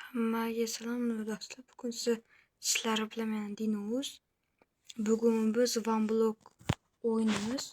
Hammaga salom do'stlar. Bugun sizlar bilan men Dinuz. Bugun biz OneBlock o'ynaymiz.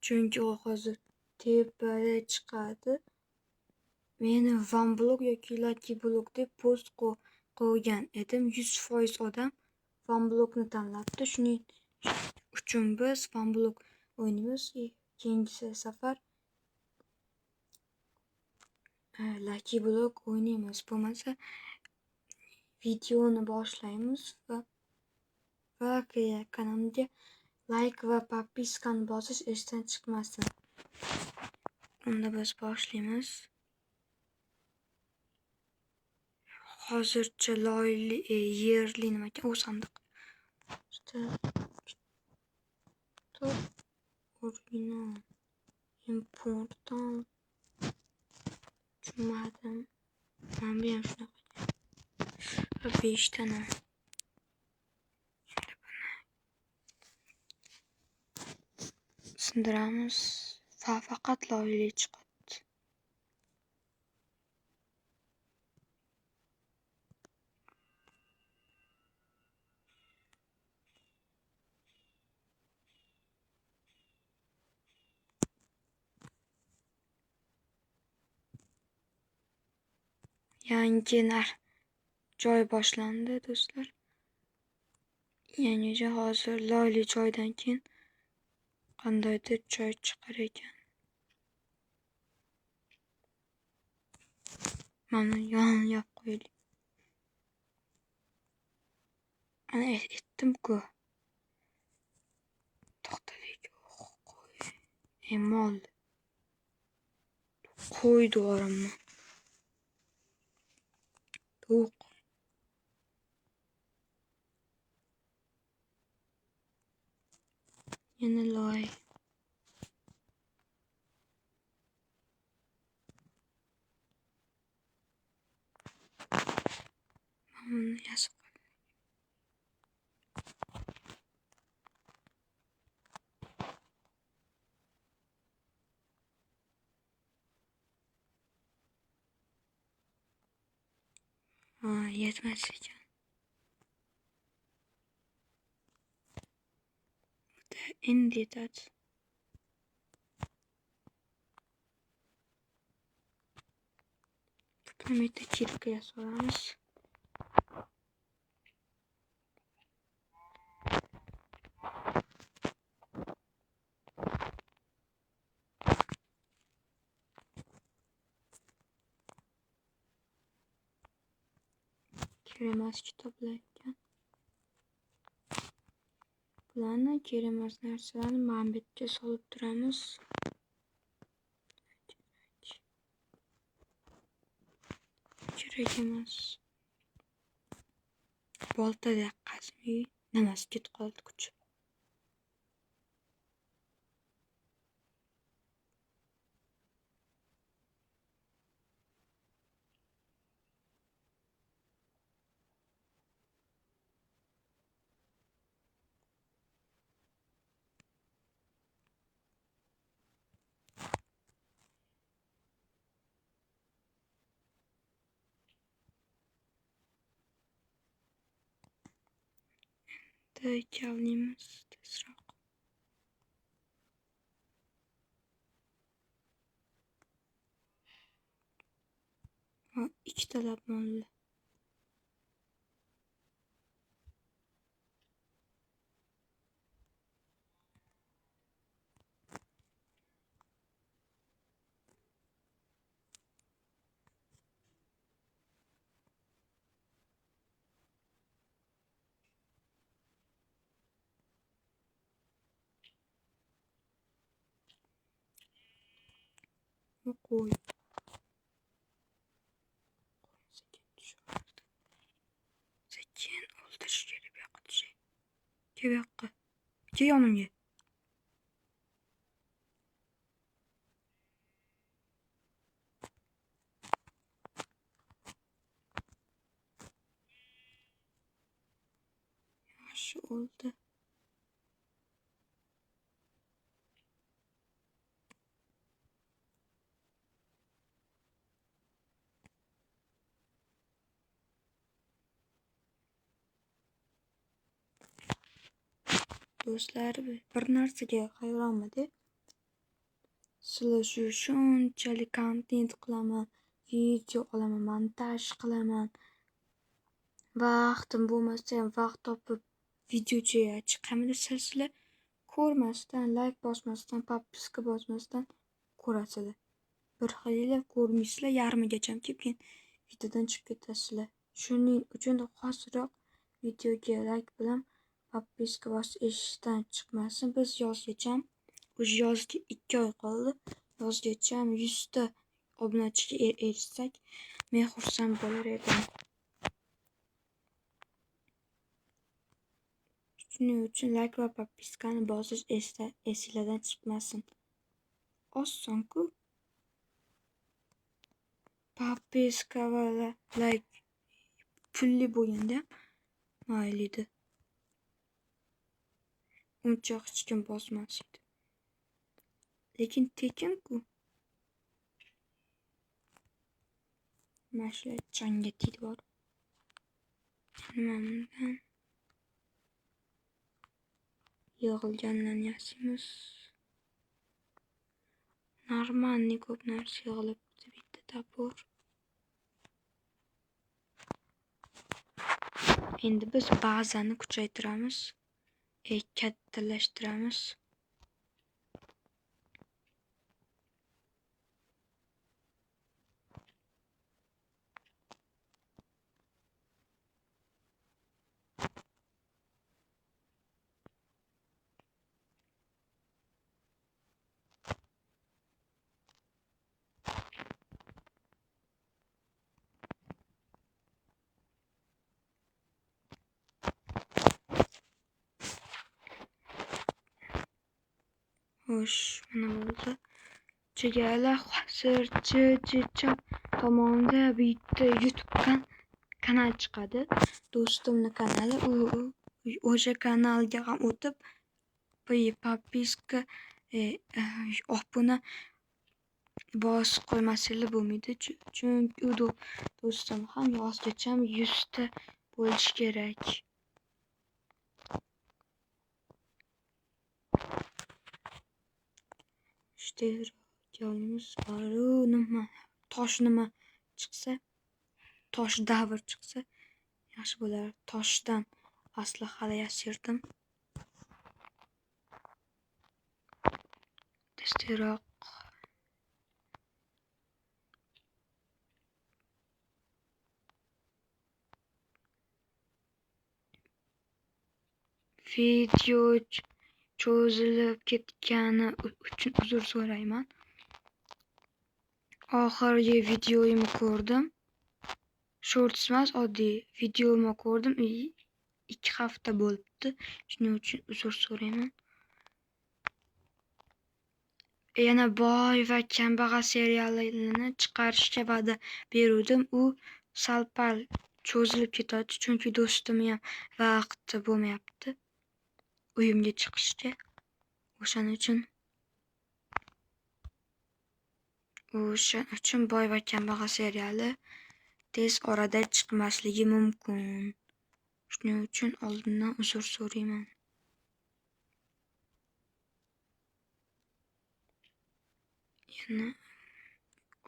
Chunki u hozir tepada chiqadi. Men OneBlock yoki Lucky Block deb post qo'ygan edim. 100% odam OneBlockni tanlabdi. Shuning uchun biz OneBlock o'ynaymiz. Keyingi safar Lucky Block o'ynaymiz. Bo'lmasa videoni boshlaymiz va kanalimga like va podpiskani bosish esdan chiqmasin. Unda biz boshlaymiz. Hozircha loyli yerli nima ekan? U sandiq. Original important tushunmadim. Men bu ham shunaqa. 5 tane. Sindiramiz. Faqat loyli chiqadi. Yangi joy boshlandi do'stlar. Yangi joy hozir loyli joydan keyin qandaydir joy chiqar ekan. Mana yoniga qo'ydik. Ana aytdim-ku. To'xtadik. Qo'y. Mol. Qo'y do'rimni. To'q. Yana loy. Mana yasib. Yetmas ekan. Endi yetadi. To'plamida kirkaya solamiz. Kerak kitoblar ekan. Bularni kerak narsalarni manbetga solib turamiz. Kerak emas. Boltada qazmi, nimasi ketib qoldi kuchi. Kavlaymiz tezroq. Ikkitalab molli. Qo'y. Sekin o'ldirish kerak bu yoqqa tushing. Ke bu yoqqa. Ke yonimga. Yaxshi o'ldi. do'stlar, bir narsaga hayronman-da. Sizlar shunchalik kontent qilaman, video olaman, montaj qilaman. Vaqtim bo'lmasa ham vaqt topib videoga chiqaman. Sizlar ko'rmasdan, like bosmasdan, podpiska bosmasdan ko'rasizlar. Bir xillar ko'rmaysizlar, yarmigacha keyin videodan chiqib ketasizlar. Shuning uchun xosroq videoga like bilan podpiska bosib eshikdan chiqmasin. Biz yozgacha, o'sha yozga 2 oy qoldi. Yozgacha 100 ta obunachiga erishsak, men xursand bo'lar edim. Shuning uchun like va podpiskani bosish esingizdan chiqmasin. Oson-ku. Podpiska va like pulli bo'lganda mayli edi. Uncha hech kim bosmas edi. Lekin tekin-ku. Mana shular jonga tegdi bor. Nimamdan yig'ilganlarni yasaymiz. Normalniy ko'p narsa yig'ilibdi, bitta tabor. Endi biz bazani kuchaytiramiz, kattalashtiramiz. Xo'sh, mana bo'ldi. Chegala hozircha tomonda bitta YouTube kanal chiqadi. Do'stimning kanali. O'sha kanalga ham o'tib, podpiska obuna bosib qo'ymasanglar bo'lmaydi. Chunki u do'stim ham yozgacha 100 ta bo'lishi kerak. İşte joyimiz bor. Nima chiqsa, tosh davr chiqsa yaxshi bo'lar. Toshdan asli hali yasirdim. Tezroq video cho'zilib ketgani uchun uzr so'rayman. Oxirgi videoyimni ko'rdim. Shorts emas, oddiy videoyimni ko'rdim. 2 hafta bo'libdi. Shuning uchun uzr so'rayman. Yana boy va kambag'al serialini chiqarishga va'da berdim. U sal-pal cho'zilib ketadi, chunki do'stimning ham vaqti bo'lmayapti uyimga chiqishga. O'shaning uchun boy va kambag'al seriali tez orada chiqmasligi mumkin. Shuning uchun oldindan uzr so'rayman. Yana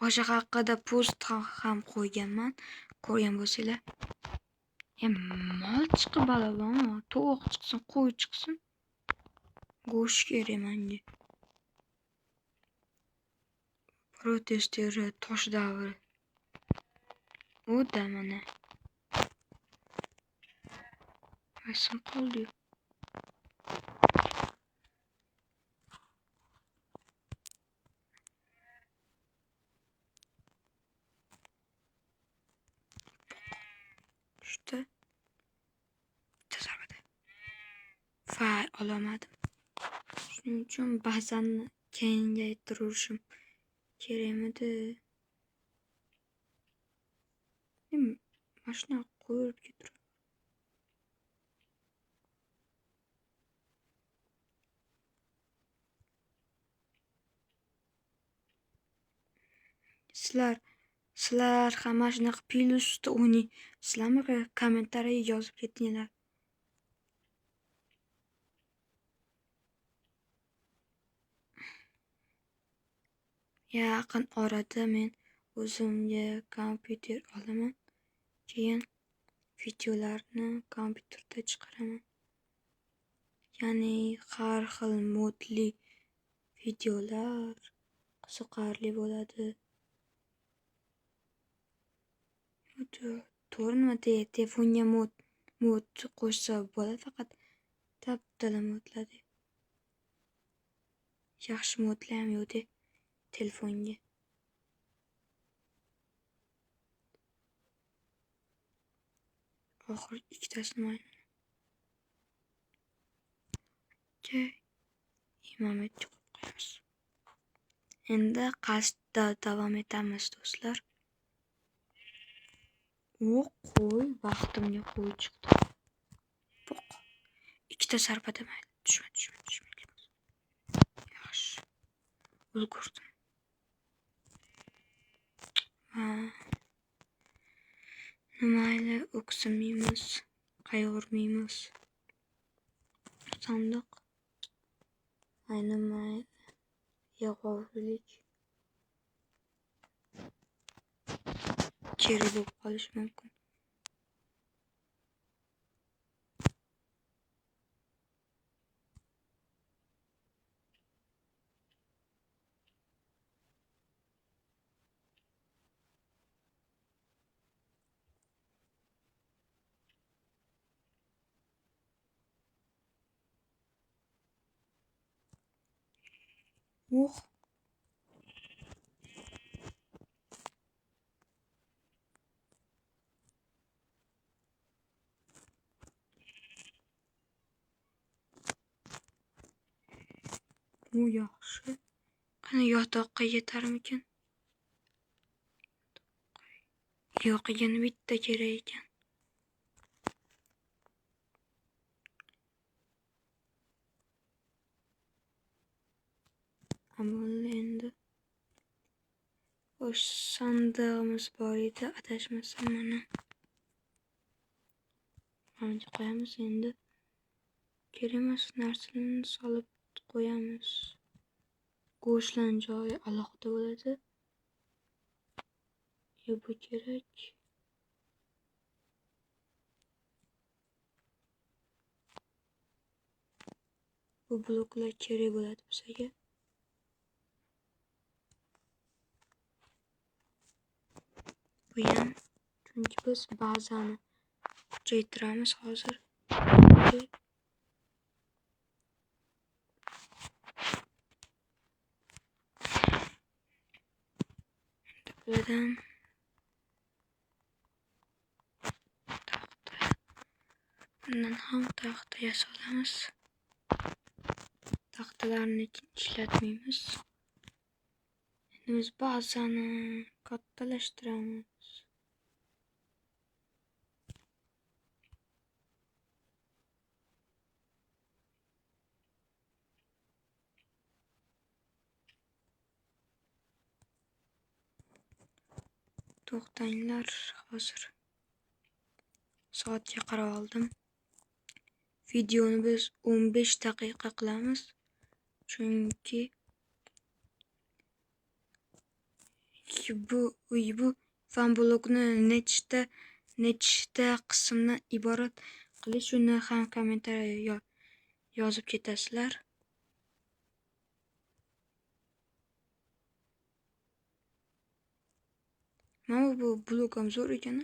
o'sha haqida post ham qo'yganman. Ko'rgan bo'lsanglar. Mol chiqib balabon, tovuq chiqsin, qo'y chiqsin. Go'sht kerak menga. Protestlar tosh davri. U da mana. Qaysim qoldi? Şurada tasarrufda faal olamadim. Shuning uchun ba'zan kengaytirishim kerakmidi? Mashina qo'yib ketdim. Sizlar ham mana shunaqa plyusda o'ynaysizlarmi? Kommentariy yozib ketinglar. Yaqin orada men o'zimga kompyuter olaman. Keyin videolarni kompyuterda chiqaraman. Ya'ni har xil modli videolar qiziqarli bo'ladi. To'g'ri telefonga mod qo'shsa bo'ladi, faqat dabdala modlarda. Yaxshi modlar ham yo'q telefonga. Oxir ikkitasini mayli. Imomiyatga qo'yib qo'yamiz. Endi qasdda davom etamiz, do'stlar. Qo'y, baxtimga qo'y chiqdi. Ikkita zarba mayli. Tushma. Yaxshi. Ulgurdim. Mayli, o'ksinmaymiz, qayg'urmaymiz. Sandiq. Ayni mayli. Yog'ovlik. Kerak bo'lib qolishi mumkin. Bu yaxshi. Qani yotoqqa yetarmikan? Yo'q, yana bitta kerak ekan. Ammo endi o'sh sandig'imiz bor edi, adashmasam mana. Mana qo'yamiz endi. Kerak emas narsalarni solib qo'yamiz. Go'shtlarning joyi alohida bo'ladi. Bu kerak. Bu bloklar kerak bo'ladi bizga. Bu ham, chunki biz bazani kuchaytiramiz hozir. Bulardan bundan ham taxta yasalamiz. Taxtalarni ishlatmaymiz. Endi biz bazani kattalashtiramiz. To'xtanglar, hozir soatga qarab oldim. Videoni biz 15 daqiqa qilamiz. Chunki bu fan blokni nechta qismdan iborat qilish, uni ham kommentariya yozib ketasizlar. Mana bu blok ham zo'r ekan.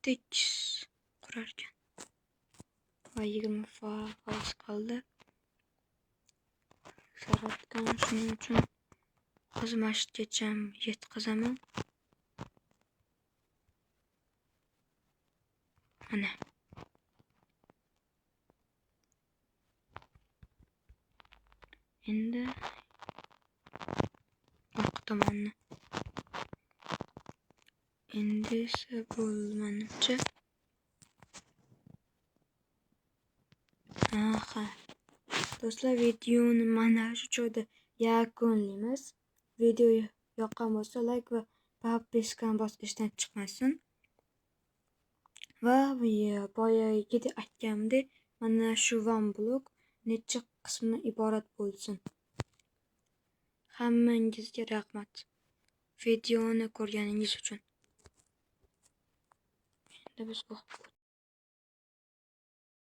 Tekis qurar ekan. Va 20% qoldi. Saratgan, shuning uchun hozir masjidgacha yetkazaman. Mana. Endi oq tomonni. Endi esa bo'lmanicha. Do'stlar, videoni mana shu joyda yakunlaymiz. Video yoqqan bo'lsa like va podpiskani bosib ishdan chiqmasin. Va boyagidek aytganimdek, mana shu van blok necha qismdan iborat bo'lsin. Hammangizga rahmat. Videoni ko'rganingiz uchun. Endi biz o'qib